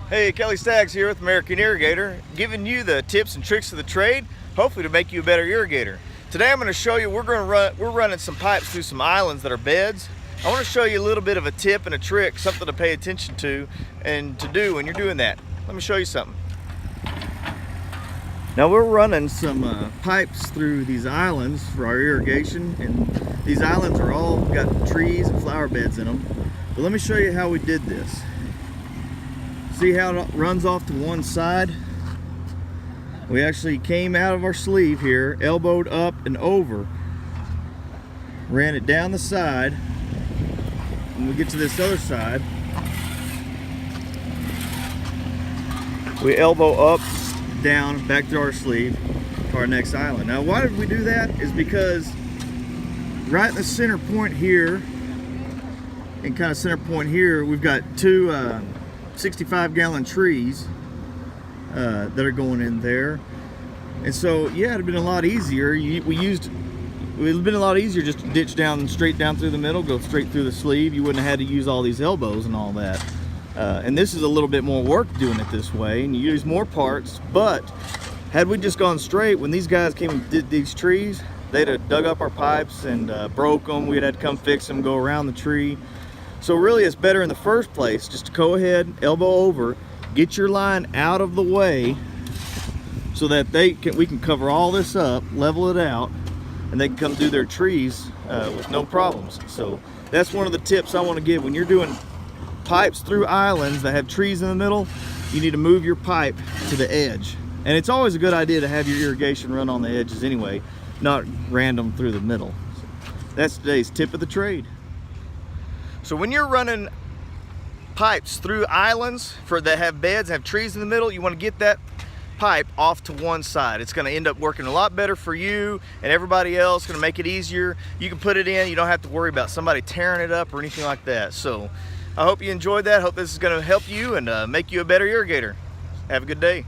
Hey, Kelly Staggs here with American Irrigator, giving you the tips and tricks of the trade, hopefully to make you a better irrigator. Today I'm going to show you, we're running some pipes through some islands that are beds. I want to show you a little bit of a tip and a trick, something to pay attention to and to do when you're doing that. Let me show you something. Now we're running some pipes through these islands for our irrigation, and these islands are all got trees and flower beds in them. But let me show you how we did this. See how it runs off to one side? We actually came out of our sleeve here, elbowed up and over, ran it down the side. When we get to this other side, we elbow up, down, back to our sleeve to our next island. Now why did we do that? Is because right in the center point here, and kind of center point here, we've got two 65-gallon trees that are going in there. And so yeah, it'd have been a lot easier. It would have been a lot easier just to ditch down straight down through the middle, go straight through the sleeve. You wouldn't have had to use all these elbows and all that. And this is a little bit more work doing it this way, and you use more parts. But had we just gone straight, when these guys came and did these trees, they'd have dug up our pipes and broke them. We'd had to come fix them, go around the tree. So really it's better in the first place just to go ahead, elbow over, get your line out of the way so that we can cover all this up, level it out, and they can come do their trees with no problems. So that's one of the tips I want to give. When you're doing pipes through islands that have trees in the middle, you need to move your pipe to the edge. And it's always a good idea to have your irrigation run on the edges anyway, not random through the middle. So that's today's tip of the trade. So when you're running pipes through islands that have beds, have trees in the middle, you want to get that pipe off to one side. It's going to end up working a lot better for you and everybody else. It's going to make it easier. You can put it in, you don't have to worry about somebody tearing it up or anything like that. So I hope you enjoyed that. Hope this is going to help you and make you a better irrigator. Have a good day.